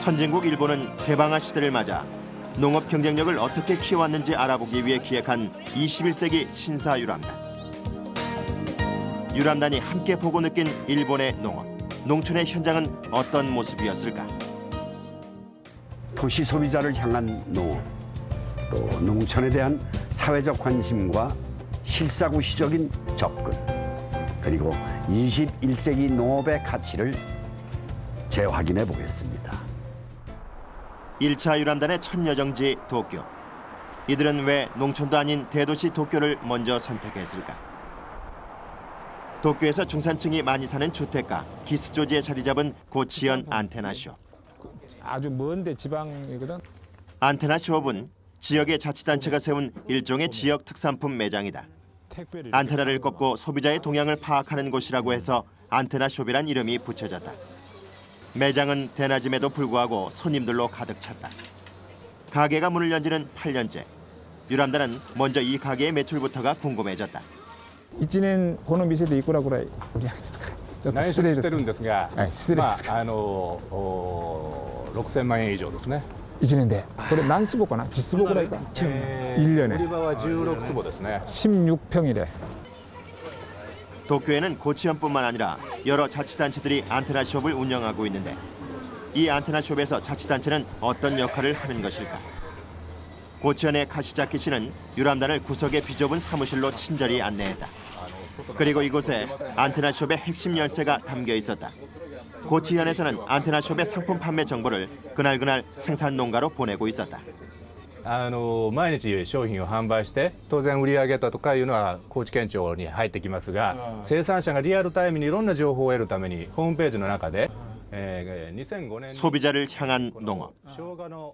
선진국 일본은 개방화 시대를 맞아 농업 경쟁력을 어떻게 키워왔는지 알아보기 위해 기획한 21세기 신사 유람단. 유람단이 함께 보고 느낀 일본의 농업, 농촌의 현장은 어떤 모습이었을까? 도시 소비자를 향한 농업, 또 농촌에 대한 사회적 관심과 실사구시적인 접근, 그리고 21세기 농업의 가치를 재확인해 보겠습니다. 1차 유람단의 첫 여정지 도쿄. 이들은 왜 농촌도 아닌 대도시 도쿄를 먼저 선택했을까? 도쿄에서 중산층이 많이 사는 주택가 기스조지에 자리 잡은 고치현 안테나숍. 아주 먼데 지방이거든. 안테나숍은 지역의 자치단체가 세운 일종의 지역 특산품 매장이다. 안테나를 꼽고 소비자의 동향을 파악하는 곳이라고 해서 안테나숍이란 이름이 붙여졌다. 매장은 대낮임에도 불구하고 손님들로 가득 찼다. 가게가 문을 연 지는 8년째. 유람단은 먼저 이 가게의 매출부터가 궁금해졌다. 1年この店でいくらぐらい売り上げですか。ちょっと失礼です内緒にしてるんですが、はい失礼ですが、6000万円以上ですね。 1年でこれ何坪かな、10坪ぐらいか、1売り 년에 場は16坪ですね。 16평이래. 도쿄에는 고치현뿐만 아니라 여러 자치단체들이 안테나숍을 운영하고 있는데 이 안테나숍에서 자치단체는 어떤 역할을 하는 것일까? 고치현의 카시자키 씨는 유람단을 구석의 비좁은 사무실로 친절히 안내했다. 그리고 이곳에 안테나숍의 핵심 열쇠가 담겨 있었다. 고치현에서는 안테나숍의 상품 판매 정보를 그날그날 생산 농가로 보내고 있었다. 毎日商品を販売して当然売り上げだとかいうのは高知県庁に入ってきますが、生産者がリアルタイムにいろんな情報を得るためにホームページの中で、2005年 소비자를 향한 농업,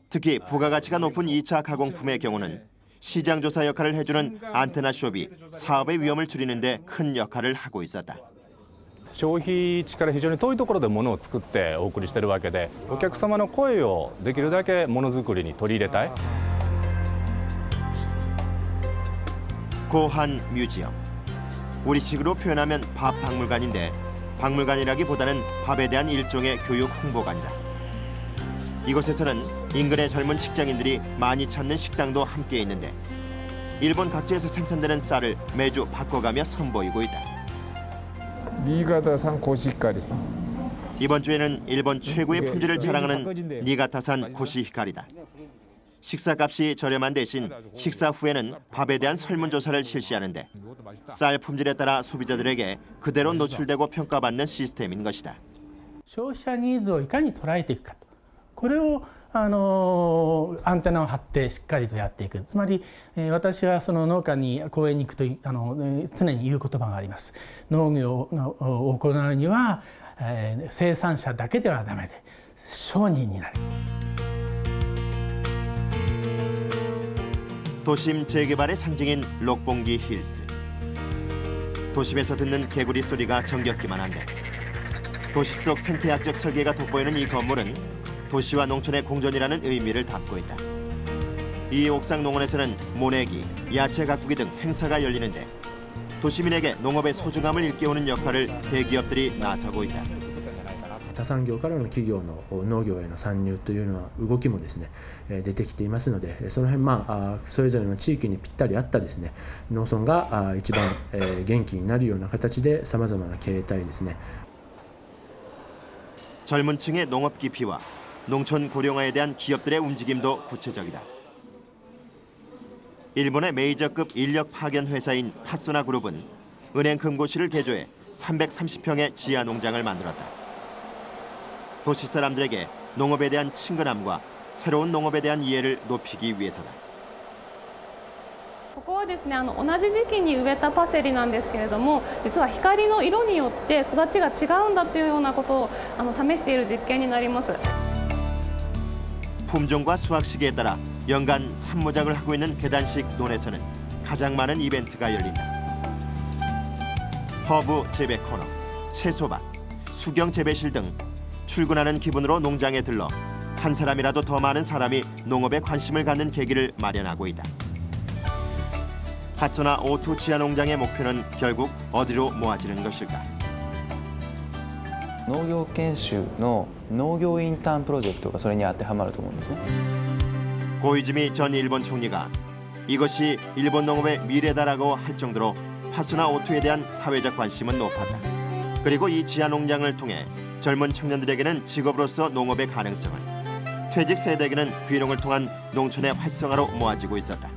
특히 부가가치가 높은 2차 가공품의 경우는 시장조사 역할을 해주는 안테나숍이 사업의 위험을 줄이는 데 큰 역할을 하고 있었다. 消費地から非常に遠いところで物を作ってお送りしてるわけで、お客様の声をできるだけものづくりに取り入れたい。 고한 뮤지엄. 우리식으로 표현하면 밥 박물관인데 박물관이라기보다는 밥에 대한 일종의 교육 홍보관이다. 이곳에서는 인근의 젊은 직장인들이 많이 찾는 식당도 함께 있는데 일본 각지에서 생산되는 쌀을 매주 바꿔가며 선보이고 있다. 니가다산 고시까리. 이번 주에는 일본 최고의 품질을 자랑하는 니가타산 코시히카리다. 식사값이 저렴한 대신 식사 후에는 밥에 대한 설문조사를 실시하는데 쌀 품질에 따라 소비자들에게 그대로 노출되고 평가받는 시스템인 것이다. 消費者ニーズをいかに捉えていくかと、これをアンテナを張ってしっかりとやっていく。つまり、私はその農家に講演に行くと常に言う言葉があります。農業を行うには、生産者だけではダメで商人になる。 도심 재개발의 상징인 록봉기 힐스. 도심에서 듣는 개구리 소리가 정겹기만 한데 도시 속 생태학적 설계가 돋보이는 이 건물은 도시와 농촌의 공존이라는 의미를 담고 있다. 이 옥상 농원에서는 모내기, 야채 가꾸기 등 행사가 열리는데 도시민에게 농업의 소중함을 일깨우는 역할을 대기업들이 나서고 있다. 他産業からの企業の農業への参入というのは動きもですね出てきていますので、その辺それぞれの地域にぴったり合ったですね農村が一番元気になるような形でさまざまな経営体ですね。 젊은 층의 농업 기피와 농촌 고령화에 대한 기업들의 움직임도 구체적이다. 일본의 메이저급 인력 파견 회사인 파소나 그룹은 은행 금고실을 개조해 330평의 지하 농장을 만들었다. 도시 사람들에게 농업에 대한 친근함과 새로운 농업에 대한 이해를 높이기 위해서다. ここはですね、同じ時期に植えたパセリなんですけれども、実は光の色によって育ちが違うんだというようなことを試している実験になります。 품종과 수확 시기에 따라 연간 산모작을 하고 있는 계단식 논에서는 가장 많은 이벤트가 열린다. 허브 재배 코너, 채소밭, 수경 재배실 등 출근하는 기분으로 농장에 들러 한 사람이라도 더 많은 사람이 농업에 관심을 갖는 계기를 마련하고 있다. 하소나 오투 지하 농장의 목표는 결국 어디로 모아지는 것일까? 農業研修の農業インターンプロジェクトがそれに当てはまると思うんですね。 고이즈미 전 일본 총리가 이것이 일본 농업의 미래다라고 할 정도로 파수나 오토에 대한 사회적 관심은 높았다. 그리고 이 지하 농장을 통해 젊은 청년들에게는 직업으로서 농업의 가능성을, 퇴직 세대에게는 귀농을 통한 농촌의 활성화로 모아지고 있었다.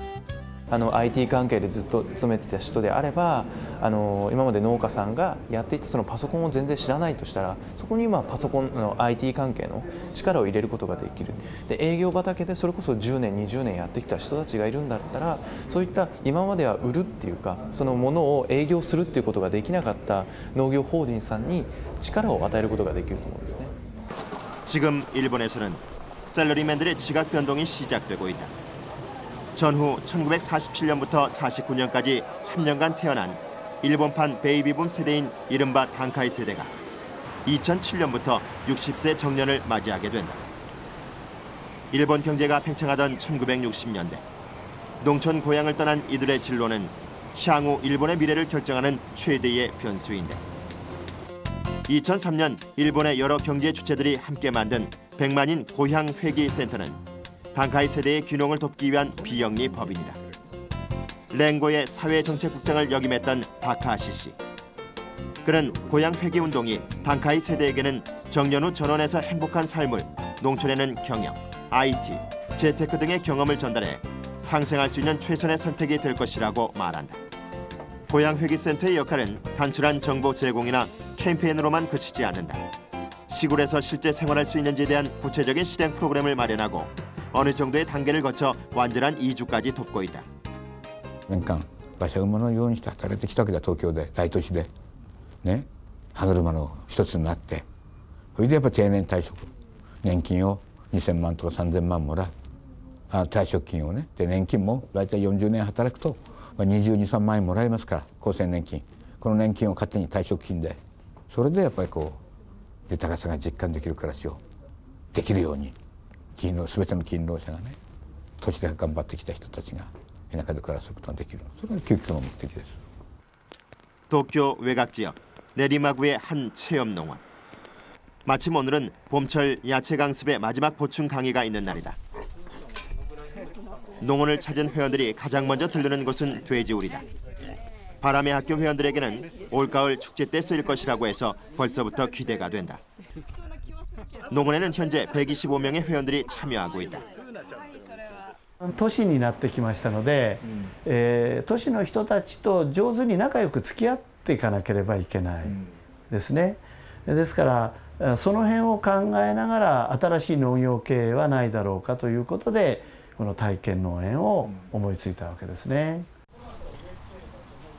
IT 関係でずっと勤めてた人であれば今まで農家さんがやっていたそのパソコンを全然知らないとしたらそこにパソコンの IT 関係の力を入れることができる。で営業畑でそれこそ10年20年やってきた人たちがいるんだったらそういった今までは売るっていうかそのものを営業するっていうことができなかった農業法人さんに力を与えることができると思うんですね。 지금 일본에서는 셀러리맨들의 지각 변동이 시작되고 있다. 전후 1947년부터 49년까지 3년간 태어난 일본판 베이비붐 세대인 이른바 단카이 세대가 2007년부터 60세 정년을 맞이하게 된다. 일본 경제가 팽창하던 1960년대 농촌 고향을 떠난 이들의 진로는 향후 일본의 미래를 결정하는 최대의 변수인데 2003년 일본의 여러 경제 주체들이 함께 만든 백만인 고향 회귀 센터는 단카이 세대의 귀농을 돕기 위한 비영리 법인이다. 랭고의 사회정책국장을 역임했던 다카하시 씨. 그는 고향 회귀 운동이 단카이 세대에게는 정년 후 전원에서 행복한 삶을, 농촌에는 경영, IT, 재테크 등의 경험을 전달해 상생할 수 있는 최선의 선택이 될 것이라고 말한다. 고향 회귀 센터의 역할은 단순한 정보 제공이나 캠페인으로만 그치지 않는다. 시골에서 실제 생활할 수 있는지에 대한 구체적인 실행 프로그램을 마련하고 어느 정도의 단계를 거쳐 완전한 이주까지 돕고 있다. 年間馬車馬のようにして働いてきたわけだ東京で大都市でね歯車の一つになってそれでやっぱ定年退職年金を2000万とか3000万もらう退職金をねで年金も大体40年働くと22、3万円もらえますから厚生年金この年金を勝手に退職金でそれでやっぱりこう豊かさが実感できる暮らしをできるように全ての勤労者がね都市で頑張ってきた人たちが田舎で暮らすことができるそれが究極の目的です。 도쿄 외곽 지역 내리마구의 한 체험 농원. 마침 오늘은 봄철 야채 강습의 마지막 보충 강의가 있는 날이다. 농원을 찾은 회원들이 가장 먼저 들르는 곳은 돼지우리다. 바람의 학교 회원들에게는 올가을 축제 때 쓰일 것이라고 해서 벌써부터 기대가 된다. 농원에는 현재 125명의 회원들이 참여하고 있다. 都市になってきましたので、都市の人たちと上手に仲良く付き合っていかなければいけないですね。ですからその辺を考えながら新しい農業経営はないだろうかということでこの体験農園を思いついたわけですね。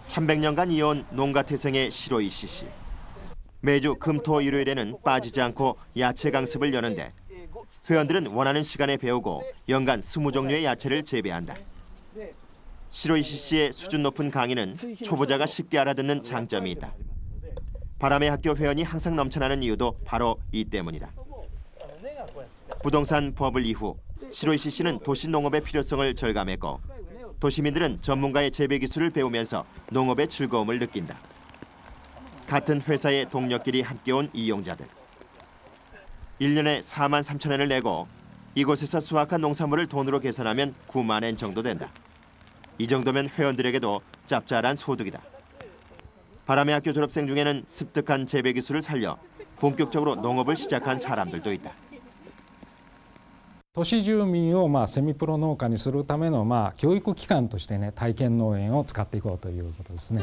300년간 이어온 농가 태생의 시로이시 씨. 매주 금토 일요일에는 빠지지 않고 야채 강습을 여는데 회원들은 원하는 시간에 배우고 연간 20종류의 야채를 재배한다. 시로이시 씨의 수준 높은 강의는 초보자가 쉽게 알아듣는 장점이 있다. 바람의 학교 회원이 항상 넘쳐나는 이유도 바로 이 때문이다. 부동산 버블 이후 시로이시 씨는 도시 농업의 필요성을 절감했고 도시민들은 전문가의 재배 기술을 배우면서 농업의 즐거움을 느낀다. 같은 회사의 동료끼리 함께 온 이용자들. 1년에 4만 3천 엔을 내고 이곳에서 수확한 농산물을 돈으로 계산하면 9만 엔 정도 된다. 이 정도면 회원들에게도 짭짤한 소득이다. 바람의 학교 졸업생 중에는 습득한 재배 기술을 살려 본격적으로 농업을 시작한 사람들도 있다. 都市住民をセミプロ農家にするための教育機関としてね体験農園を使っていこうということですね。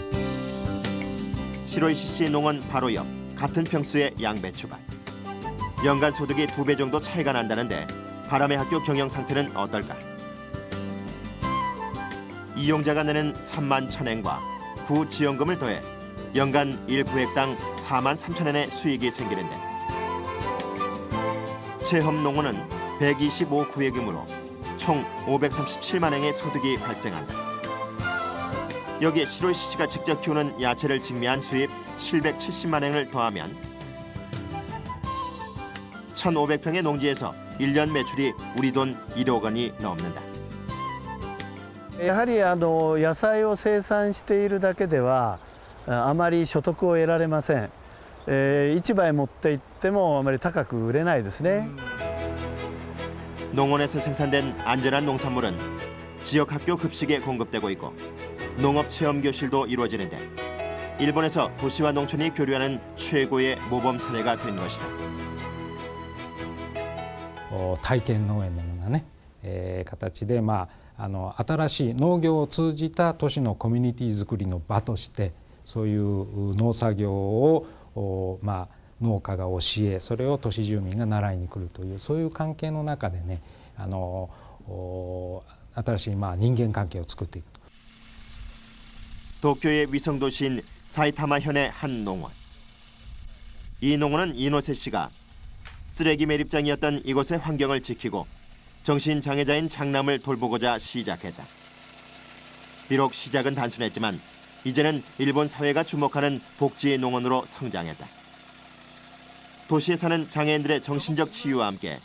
시로이시 씨 농원 바로 옆 같은 평수의 양배추밭. 연간 소득이 2배 정도 차이가 난다는데 바람의 학교 경영 상태는 어떨까? 이용자가 내는 3만 1,000엔과 구 지원금을 더해 연간 1구획당 4만 3천 엔의 수익이 생기는데 체험 농원은 125구획이므로 총 537만 엔의 소득이 발생한다. 여기에 시로이시 씨가 직접 키우는 야채를 직매한 수입 770만 엔을 더하면 1,500평의 농지에서 1년 매출이 우리 돈 1억 원이 넘는다. やはり野菜を生産しているだけではあまり所得を得られません。市場へ持って行ってもあまり高く売れないですね。 농원에서 생산된 안전한 농산물은 지역 학교 급식에 공급되고 있고 농업 체험 교실도 이루어지는데 일본에서 도시와 농촌이 교류하는 최고의 모범 사례가 된 것이다. 体験農園のようなね、形で、新しい農業を通じた都市のコミュニティ作りの場としてそういう農作業を農家が教えそれを都市住民が習いに来るというそういう関係の中でね新しい人間関係を作っていくと。 도쿄의 위성도시인 사이타마현의 한 농원. 이 농원은 이노세 씨가 쓰레기 매립장이었던 이곳의 환경을 지키고 정신장애자인 장남을 돌보고자 시작했다. 비록 시작은 단순했지만 이제는 일본 사회가 주목하는 복지 농원으로 성장했다. 도시에 사는 장애인들의 정신적 치유와 함께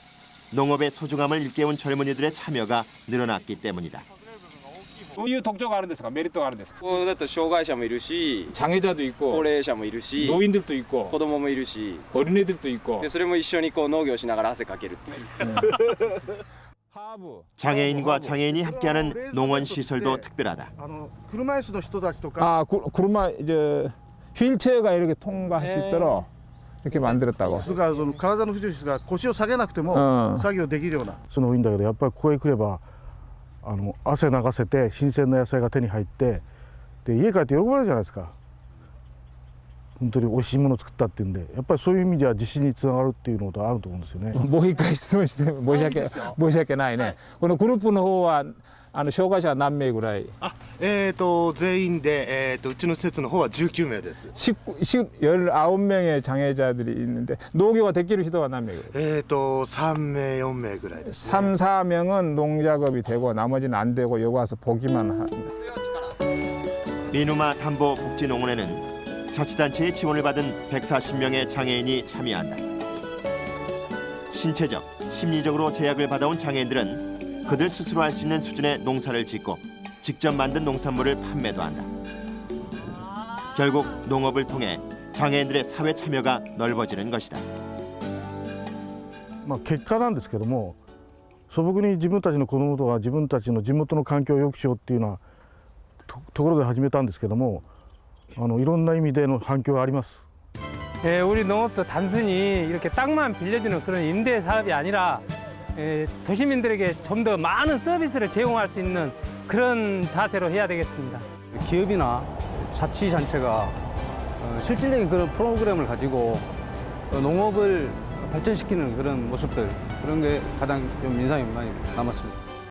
농업의 소중함을 일깨운 젊은이들의 참여가 늘어났기 때문이다. どういう特徴があるんですか、メリットがあるんですか。ここだと障害者もいるし、 장애자도 있고 高齢者もいるし、 노인들도 있고 子供もいるし、 어린애들도 있고 でそれも一緒にこう農業しながら汗かけるっていう。 장애인과 장애인이 함께하는 농원 시설도 특별하다. 車椅子の人たちとか 아, 구르마 이제 휠체어가 이렇게 통과할 수 있도록 이렇게 만들었다고. 体の不自由な人が腰を下げなくても作業できるようなそのいいんだけどやっぱりここへ来れば汗流せて新鮮な野菜が手に入ってで家帰って喜ばれるじゃないですか。本当に美味しいものを作ったっていうんでやっぱりそういう意味では自信につながるっていうのがあると思うんですよね。もう一回質問して申し訳ないね。このグループの方は障害者は何名ぐらい？全員でうちの施設の方は19名です。 19명의 장애자들이 있는데 농교가できる人は何名ぐらい？ 3名4名ぐらいですね。 3, 4명은 농작업이 되고 나머지는 안 되고 여기 와서 보기만 합니다. 미누마 담보 복지농원에는 자치단체의 지원을 받은 140명의 장애인이 참여한다. 신체적, 심리적으로 제약을 받아온 장애인들은 그들 스스로 할 수 있는 수준의 농사를 짓고 직접 만든 농산물을 판매도 한다. 결국 농업을 통해 장애인들의 사회 참여가 넓어지는 것이다. 結果なんですけども素朴に自分たちの子どもとか自分たちの地元の環境を良くしようっていうのはところで始めたんですけどもいろんな意味での反響があります。 우리 농업도 단순히 이렇게 땅만 빌려주는 그런 임대 사업이 아니라 도시민들에게 좀 더 많은 서비스를 제공할 수 있는 그런 자세로 해야 되겠습니다. 기업이나 자치단체가 실질적인 그런 프로그램을 가지고 농업을 발전시키는 그런 모습들 그런 게 가장 좀 인상이 많이 남았습니다.